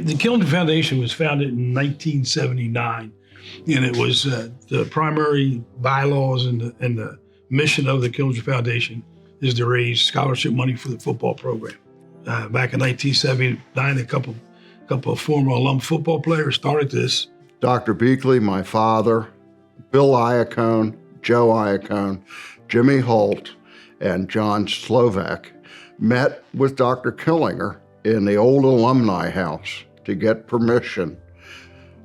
The Killinger Foundation was founded in 1979, and it was the primary bylaws and the mission of the Killinger Foundation is to raise scholarship money for the football program. Back in 1979, a couple of former alum football players started this. Dr. Beakley, my father, Bill Iacone, Joe Iacone, Jimmy Holt, and John Slovak met with Dr. Killinger in the old alumni house to get permission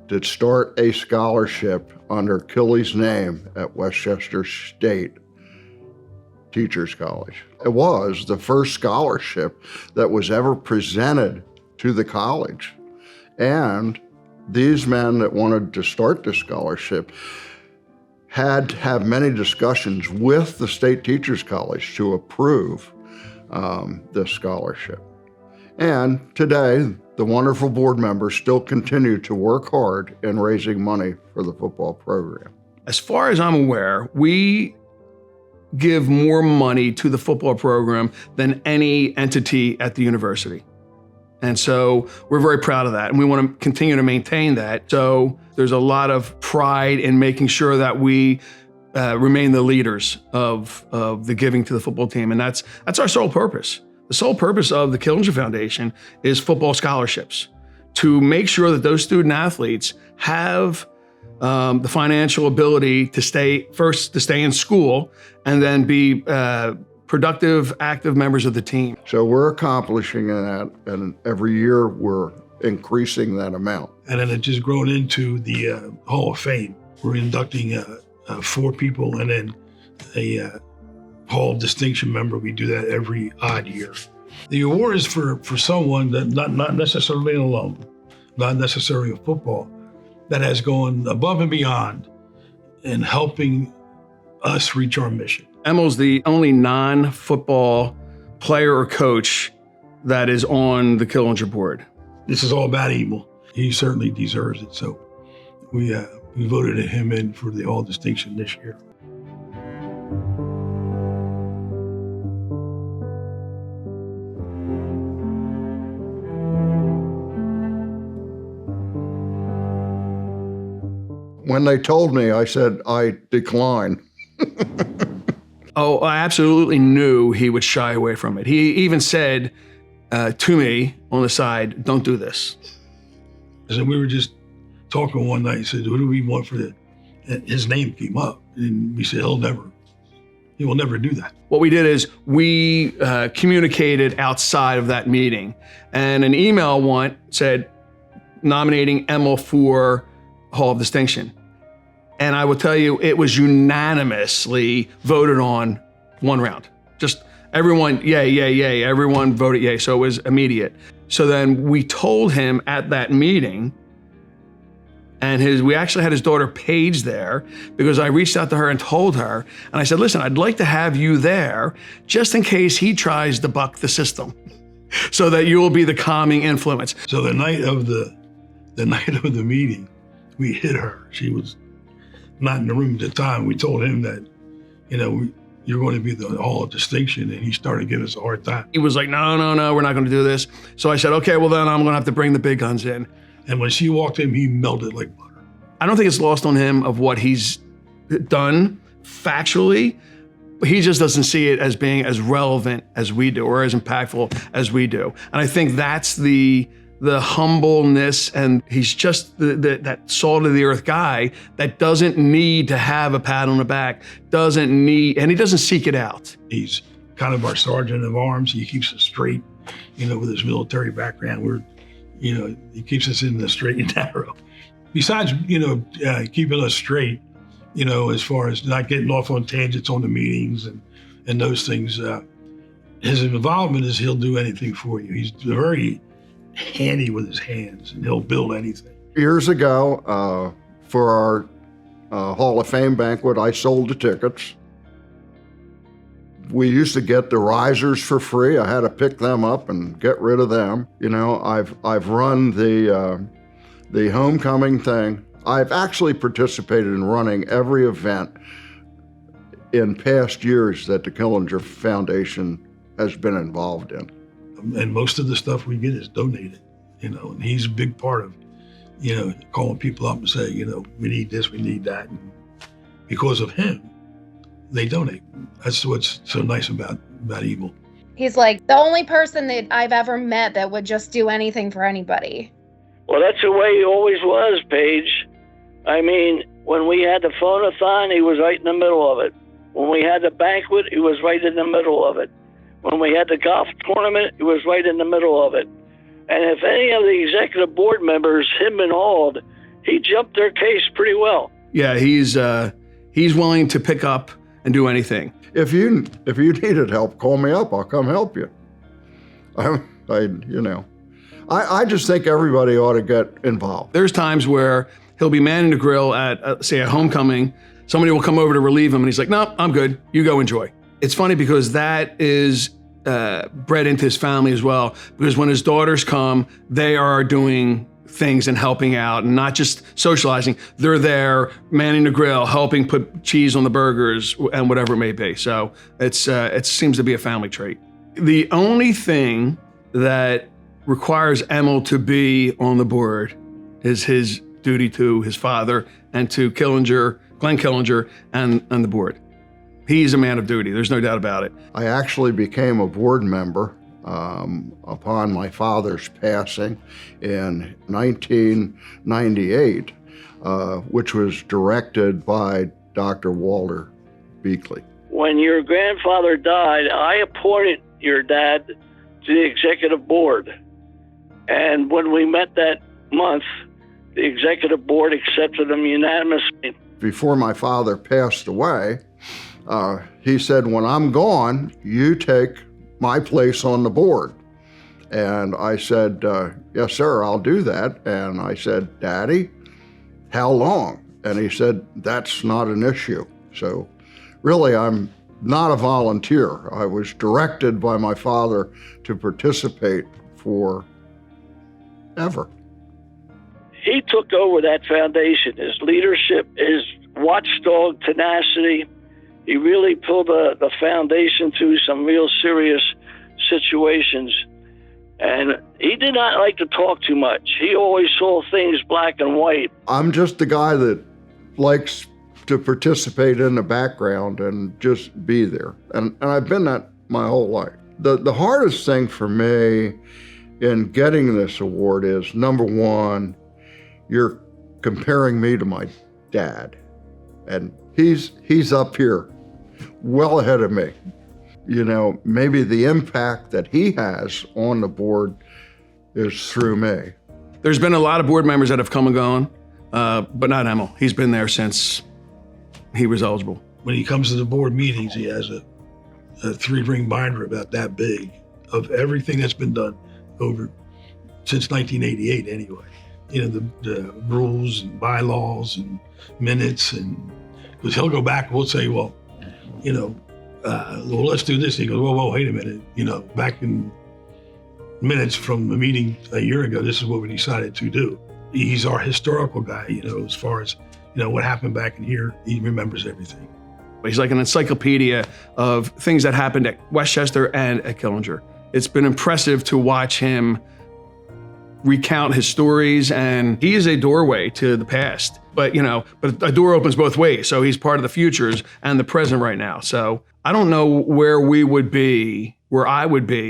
to start a scholarship under Killy's name at Westchester State Teachers College. It was the first scholarship that was ever presented to the college. And these men that wanted to start the scholarship had to have many discussions with the State Teachers College to approve this scholarship. And today, the wonderful board members still continue to work hard in raising money for the football program. As far as I'm aware, we give more money to the football program than any entity at the university. And so we're very proud of that, and we want to continue to maintain that. So there's a lot of pride in making sure that we remain the leaders of the giving to the football team, and that's our sole purpose. The sole purpose of the Killinger Foundation is football scholarships, to make sure that those student athletes have the financial ability to stay in school and then be productive, active members of the team. So we're accomplishing that, and every year we're increasing that amount. And then it just grown into the Hall of Fame. We're inducting 4 people and then a Hall of Distinction member. We do that every odd year. The award is for someone that not necessarily an alum, not necessarily a football, that has gone above and beyond in helping us reach our mission. Emil's the only non-football player or coach that is on the Killinger board. This is all about Emil. He certainly deserves it. So we voted him in for the All Distinction this year. When they told me, I said, I decline. Oh, I absolutely knew he would shy away from it. He even said to me on the side, don't do this. So we were just talking one night. He said, what do we want for the, his name came up. And we said, he will never do that. What we did is we communicated outside of that meeting. And an email said, nominating Emil for Hall of Distinction. And I will tell you, it was unanimously voted on one round. Just everyone, yay, yay, yay. Everyone voted yay, so it was immediate. So then we told him at that meeting, and we actually had his daughter Paige there, because I reached out to her and told her, and I said, listen, I'd like to have you there just in case he tries to buck the system, so that you will be the calming influence. So the night of the meeting, we hit her. She was not in the room at the time. We told him that, you're going to be the Hall of Distinction, and he started giving us a hard time. He was like, no, we're not going to do this. So I said, okay, well then I'm going to have to bring the big guns in. And when she walked in, he melted like butter. I don't think it's lost on him of what he's done factually. He just doesn't see it as being as relevant as we do, or as impactful as we do. And I think that's the humbleness, and he's just that salt of the earth guy that doesn't need to have a pat on the back, and he doesn't seek it out. He's kind of our sergeant of arms. He keeps us straight, with his military background. He keeps us in the straight and narrow. Besides, keeping us straight, as far as not getting off on tangents on the meetings and those things, his involvement is he'll do anything for you. He's very handy with his hands, and he'll build anything. Years ago, for our Hall of Fame banquet, I sold the tickets. We used to get the risers for free. I had to pick them up and get rid of them. I've run the homecoming thing. I've actually participated in running every event in past years that the Killinger Foundation has been involved in. And most of the stuff we get is donated. and he's a big part of, calling people up and say, we need this, we need that. And because of him, they donate. That's what's so nice about Emil. He's like the only person that I've ever met that would just do anything for anybody. Well, that's the way he always was, Paige. I mean, when we had the phone-a-thon, he was right in the middle of it. When we had the banquet, he was right in the middle of it. When we had the golf tournament, he was right in the middle of it. And if any of the executive board members, him and Ald, he jumped their case pretty well. Yeah, he's willing to pick up and do anything. If you needed help, call me up. I'll come help you. I just think everybody ought to get involved. There's times where he'll be manning the grill at, say, a homecoming. Somebody will come over to relieve him, and he's like, "No, I'm good. You go enjoy." It's funny because that is bred into his family as well. Because when his daughters come, they are doing things and helping out, and not just socializing. They're there manning the grill, helping put cheese on the burgers and whatever it may be. So it seems to be a family trait. The only thing that requires Emil to be on the board is his duty to his father and to Glenn Killinger and the board. He's a man of duty. There's no doubt about it. I actually became a board member upon my father's passing in 1998, which was directed by Dr. Walter Beakley. When your grandfather died, I appointed your dad to the executive board. And when we met that month, the executive board accepted him unanimously. Before my father passed away, he said, "When I'm gone, you take my place on the board." And I said, "Yes, sir, I'll do that." And I said, "Daddy, how long?" And he said, "That's not an issue." So really, I'm not a volunteer. I was directed by my father to participate for ever. He took over that foundation. His leadership, his watchdog tenacity, he really pulled the foundation through some real serious situations. And he did not like to talk too much. He always saw things black and white. I'm just a guy that likes to participate in the background and just be there. And I've been that my whole life. The hardest thing for me in getting this award is, number one, you're comparing me to my dad. And he's up here well ahead of me. Maybe the impact that he has on the board is through me. There's been a lot of board members that have come and gone, but not Emil. He's been there since he was eligible. When he comes to the board meetings, he has a 3-ring binder about that big of everything that's been done over since 1988 anyway. The rules and bylaws and minutes, and because he'll go back, we'll say, well, let's do this. And he goes, whoa, wait a minute. Back in minutes from the meeting a year ago, this is what we decided to do. He's our historical guy, as far as, what happened back in here. He remembers everything. He's like an encyclopedia of things that happened at Westchester and at Killinger. It's been impressive to watch him recount his stories, and he is a doorway to the past. But a door opens both ways. So he's part of the futures and the present right now. So I don't know where I would be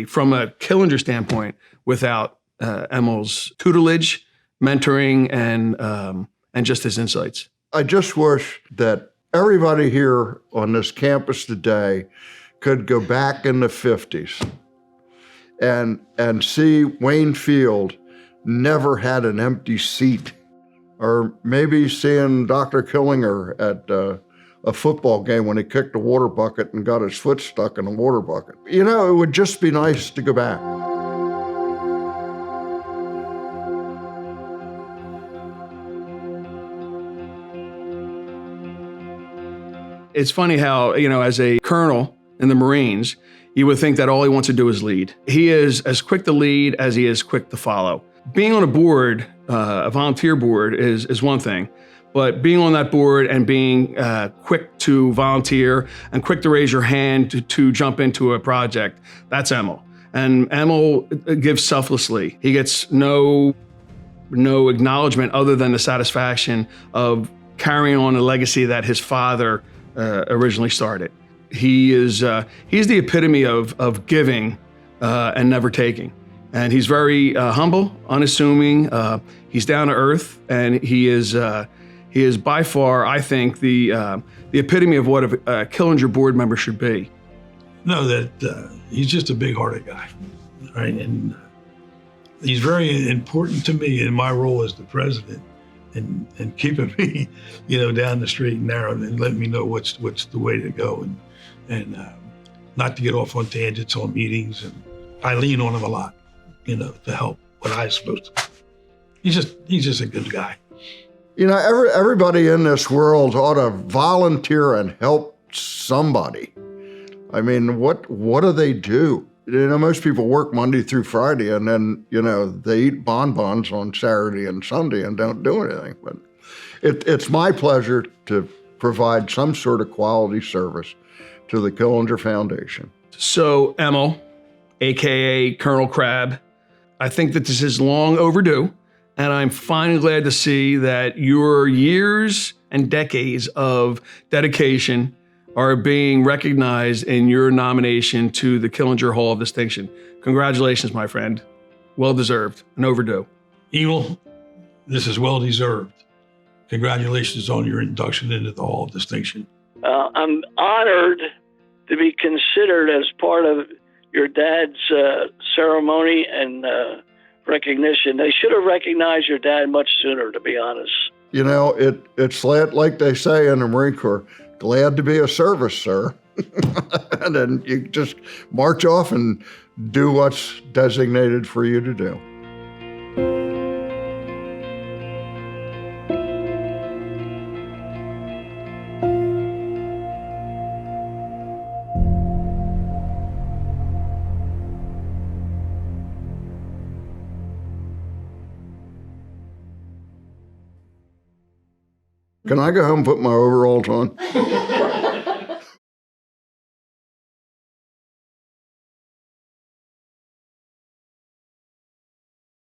from a Killinger standpoint without Emil's tutelage, mentoring, and just his insights. I just wish that everybody here on this campus today could go back in the 50s and see Wayne Field never had an empty seat. Or maybe seeing Dr. Killinger at a football game when he kicked a water bucket and got his foot stuck in a water bucket. It would just be nice to go back. It's funny how, as a colonel in the Marines, you would think that all he wants to do is lead. He is as quick to lead as he is quick to follow. Being on a board, a volunteer board, is one thing, but being on that board and being quick to volunteer and quick to raise your hand to jump into a project, that's Emil. And Emil gives selflessly. He gets no acknowledgement other than the satisfaction of carrying on a legacy that his father originally started. He's the epitome of giving and never taking. And he's very humble, unassuming. He's down to earth, and he is by far, I think, the epitome of what a Killinger board member should be. No, that he's just a big-hearted guy, right? And he's very important to me in my role as the president, and keeping me, down the straight and narrow, and letting me know what's the way to go, and not to get off on tangents on meetings. And I lean on him a lot, to help what I'm supposed to. He's just a good guy. Everybody in this world ought to volunteer and help somebody. I mean, what do they do? Most people work Monday through Friday, and then, they eat bonbons on Saturday and Sunday and don't do anything. But it's my pleasure to provide some sort of quality service to the Killinger Foundation. So, Emil, AKA Colonel Crab, I think that this is long overdue, and I'm finally glad to see that your years and decades of dedication are being recognized in your nomination to the Killinger Hall of Distinction. Congratulations, my friend. Well deserved and overdue. Emil, this is well deserved. Congratulations on your induction into the Hall of Distinction. I'm honored to be considered as part of your dad's ceremony and recognition. They should have recognized your dad much sooner, to be honest. It's like they say in the Marine Corps, glad to be of service, sir. And then you just march off and do what's designated for you to do. Can I go home and put my overalls on?